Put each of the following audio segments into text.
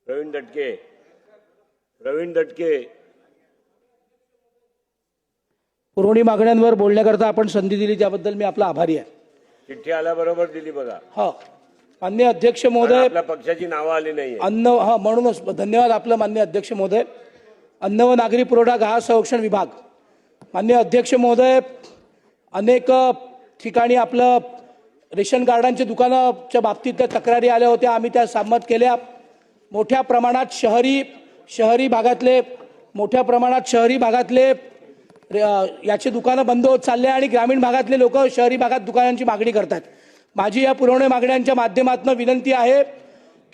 प्रवीण दटके पुरवणी मागण्यांवर बोलण्याकरता आपण संधी दिली त्याबद्दल मी आपला आभारी आहे. चिठ्ठी आल्याबरोबर दिली बघा. हो माननीय अध्यक्ष महोदय, आपल्या पक्षाची नावं आली नाही. म्हणूनच धन्यवाद आपलं माननीय अध्यक्ष महोदय. अन्न व नागरी पुरवठा ग्राहक संरक्षण विभाग. माननीय अध्यक्ष महोदय, अनेक ठिकाणी आपलं रेशन कार्डांच्या दुकानाच्या बाबतीत त्या तक्रारी आल्या होत्या, आम्ही त्या संमत केल्या. मोठ्या प्रमाणात शहरी भागातले याची दुकानं बंद होत चालले आणि ग्रामीण भागातले लोक शहरी भागात दुकानांची मागणी करतात. माझी या पुरवणी मागण्यांच्या माध्यमातून विनंती आहे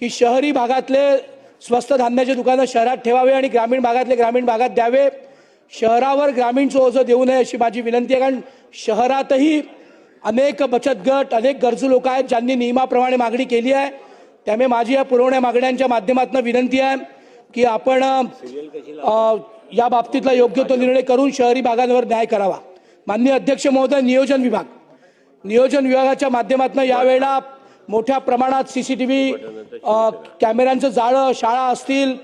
की शहरी भागातले स्वस्त धान्याचे दुकानं शहरात ठेवावे आणि ग्रामीण भागातले ग्रामीण भागात द्यावे. शहरावर ग्रामीणचं ओझं देऊ नये अशी माझी विनंती आहे. कारण शहरातही अनेक बचत गट, अनेक गरजू लोक आहेत ज्यांनी नियमाप्रमाणे मागणी केली आहे. त्यामुळे माझी या पुरवण्या मागण्यांच्या माध्यमातून विनंती आहे की आपण या बाबतीतला योग्य तो निर्णय करून शहरी भागांवर न्याय करावा. माननीय अध्यक्ष महोदय, नियोजन विभागाच्या माध्यमातून यावेळेला मोठ्या प्रमाणात CCTV कॅमेऱ्यांचं जाळं शाळा असतील,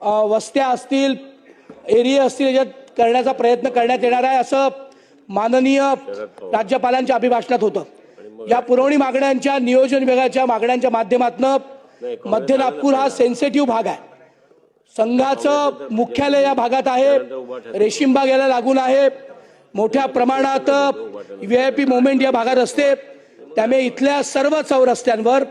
वस्त्या असतील, एरिया असतील याच्यात करण्याचा प्रयत्न करण्यात येणार आहे असं माननीय राज्यपालांच्या अभिभाषणात होतं. या पुरवणी मागण्यांच्या नियोजन विभागाच्या मागण्यांच्या माध्यमातून मध्य नागपूर हा सेन्सिटिव्ह भाग आहे. संघाचं मुख्यालय या भागात आहे, रेशीमबाग याला लागून आहे. मोठ्या प्रमाणात VIP मुवमेंट या भागात असते. त्यामुळे इथल्या सर्व चौरस्त्यांवर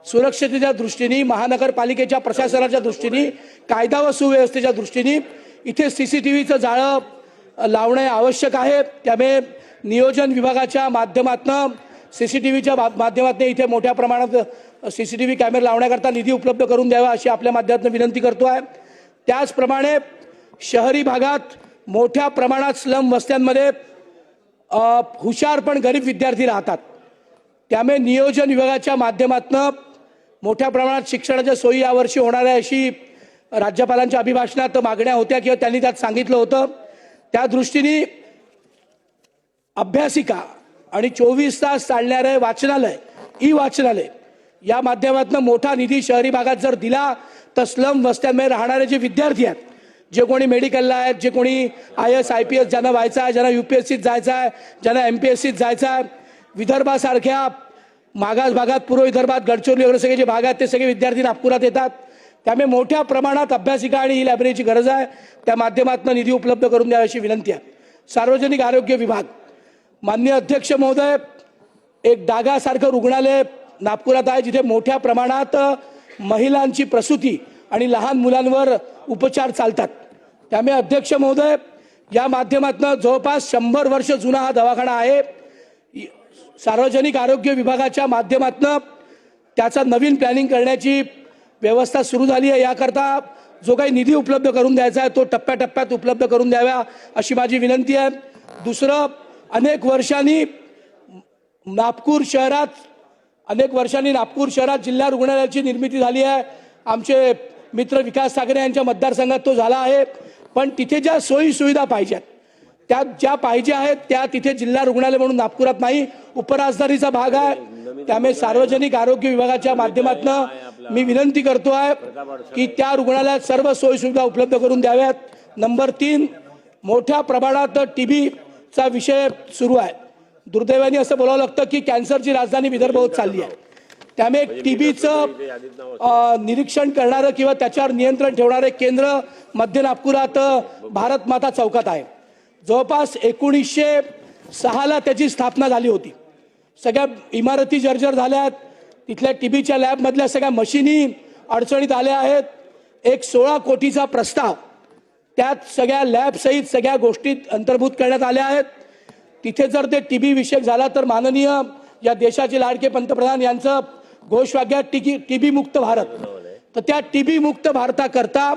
सुरक्षतेच्या दृष्टीने, महानगरपालिकेच्या प्रशासनाच्या दृष्टीने, कायदा व सुव्यवस्थेच्या दृष्टीने इथे CCTVचं जाळं लावणे आवश्यक आहे. त्यामुळे नियोजन विभागाच्या माध्यमातून CCTVच्या माध्यमातून इथे मोठ्या प्रमाणात CCTV कॅमेरे लावण्याकरता निधी उपलब्ध करून द्यावा अशी आपल्या माध्यमातून विनंती करतो आहे. त्याचप्रमाणे शहरी भागात मोठ्या प्रमाणात स्लम वस्त्यांमध्ये हुशार पण गरीब विद्यार्थी राहतात. त्यामुळे नियोजन विभागाच्या माध्यमातून मोठ्या प्रमाणात शिक्षणाच्या सोयी यावर्षी होणार आहे अशी राज्यपालांच्या अभिभाषणात मागण्या होत्या किंवा त्यांनी त्यात सांगितलं होतं. त्या दृष्टीने अभ्यासिका आणि 24 तास चालणारे वाचनालय, ई-वाचनालय या माध्यमातून मोठा निधी शहरी भागात जर दिला तर स्लम वस्त्यांमध्ये राहणारे जे विद्यार्थी आहेत, जे कोणी मेडिकलला आहेत, जे कोणी IAS IPS ज्यांना व्हायचं आहे, ज्यांना UPSCत जायचं आहे, ज्यांना MPSCत जायचं आहे, विदर्भासारख्या मागास भागात, पूर्व विदर्भात, गडचिरोली वगैरे सगळे जे भाग आहेत ते सगळे विद्यार्थी नागपुरात येतात. त्यामुळे मोठ्या प्रमाणात अभ्यासिका आणि ही लायब्ररीची गरज आहे. त्या माध्यमातून निधी उपलब्ध करून द्यावी अशी विनंती आहे. सार्वजनिक आरोग्य विभाग. माननीय अध्यक्ष महोदय, एक डागासारखं रुग्णालय नागपुरात आहे जिथे मोठ्या प्रमाणात महिलांची प्रसूती आणि लहान मुलांवर उपचार चालतात. त्यामुळे अध्यक्ष महोदय, या माध्यमातून जवळपास 100 वर्ष जुना हा दवाखाना आहे. सार्वजनिक आरोग्य विभागाच्या माध्यमातून त्याचा नवीन प्लॅनिंग करण्याची व्यवस्था सुरू झाली आहे. याकरता जो काही निधी उपलब्ध करून द्यायचा आहे तो टप्प्याटप्प्यात उपलब्ध करून द्यावा अशी माझी विनंती आहे. दुसरं, अनेक वर्षांनी नागपूर शहरात जिल्हा रुग्णालयाची निर्मिती झाली आहे. आमचे मित्र विकास ठाकरे यांच्या मतदारसंघात तो झाला आहे. पण तिथे ज्या सोयी सुविधा पाहिजेत त्या ज्या पाहिजे आहेत त्या तिथे जिल्हा रुग्णालय म्हणून नागपुरात नाही, उपराजधानीचा भाग आहे. त्यामुळे सार्वजनिक आरोग्य विभागाच्या माध्यमातून मी विनंती करतो आहे की त्या रुग्णालयात सर्व सोयी सुविधा उपलब्ध करून द्याव्यात. नंबर 3, मोठ्या प्रमाणात TBचा विषय सुरू आहे. दुर्दैवाने असं बोलावं लागतं की कॅन्सरची राजधानी विदर्भ होत चालली आहे. त्यामुळे TBचं निरीक्षण करणारं किंवा त्याच्यावर नियंत्रण ठेवणारे केंद्र मध्य नागपुरात भारत माता चौकात आहे. जवळपास 1906ला त्याची स्थापना झाली होती. सगळ्या इमारती जर्जर झाल्या आहेत. तिथल्या TBच्या लॅबमधल्या सगळ्या मशिनी अडचणीत आल्या आहेत. एक 16 कोटीचा प्रस्ताव त्यात सगळ्या लॅबसहित सगळ्या गोष्टीत अंतर्भूत करण्यात आल्या आहेत. तिथे जर ते TB विषयक झाला तर माननीय या देशाचे लाडके पंतप्रधान यांचं घोषवाक्य TB मुक्त भारत. तर त्या TB मुक्त भारताकरता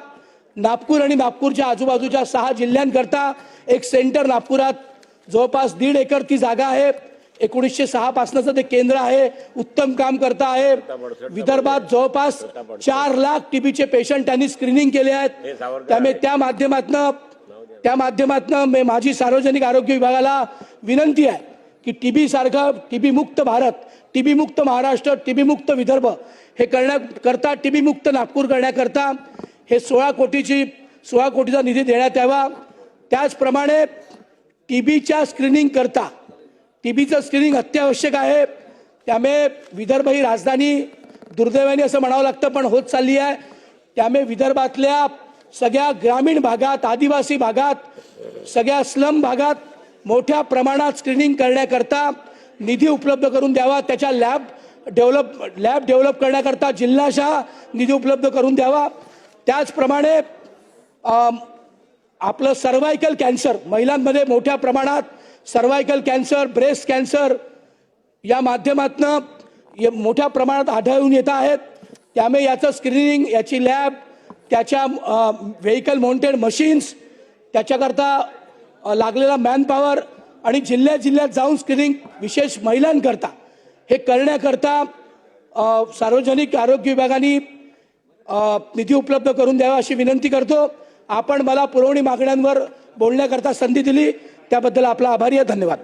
नागपूर आणि नागपूरच्या आजूबाजूच्या 6 जिल्ह्यांकरता एक सेंटर नागपुरात जवळपास 1.5 एकर ती जागा आहे. 1906 पासूनच ते केंद्र आहे. उत्तम काम करता आहे. विदर्भात जवळपास 4 लाख TBचे पेशंट त्यांनी स्क्रीनिंग केले आहेत. त्यामुळे त्या माध्यमातून माझी सार्वजनिक आरोग्य विभागाला विनंती आहे की टीबी सारखा टीबी मुक्त भारत, टीबी मुक्त महाराष्ट्र, टीबी मुक्त विदर्भ हे करण्याकरता, टीबी मुक्त नागपूर करण्याकरता हे 16 कोटीचा निधी देण्यात यावा. त्याचप्रमाणे टीबीच्या स्क्रीनिंग करता, टीबीचं स्क्रीनिंग अत्यावश्यक आहे. त्यामुळे विदर्भ ही राजधानी दुर्दैवाने असं म्हणावं लागतं पण होत चालली आहे. त्यामुळे विदर्भातल्या सगळ्या ग्रामीण भागात, आदिवासी भागात, सगळ्या स्लम भागात मोठ्या प्रमाणात स्क्रीनिंग करण्याकरता निधी उपलब्ध करून द्यावा. त्याच्या लॅब डेव्हलप करण्याकरता जिल्हाशा निधी उपलब्ध करून द्यावा. त्याचप्रमाणे आपलं सर्व्हायकल कॅन्सर, महिलांमध्ये मोठ्या प्रमाणात सर्व्हायकल कॅन्सर, ब्रेस्ट कॅन्सर या माध्यमातून मोठ्या प्रमाणात आढळून येत आहेत. त्यामुळे याचं स्क्रीनिंग, याची लॅब, त्याच्या व्हेकल माउंटेड मशीन्स, त्याच्याकरता लागलेला मॅनपॉवर आणि जिल्ह्यात जाऊन स्क्रीनिंग विशेष महिलांकरता हे करण्याकरता सार्वजनिक आरोग्य विभागाने निधी उपलब्ध करून द्यावा अशी विनंती करतो. आपण मला पुरवणी मागण्यांवर बोलण्याकरता संधी दिली त्याबद्दल आपला आभारी आहे. धन्यवाद.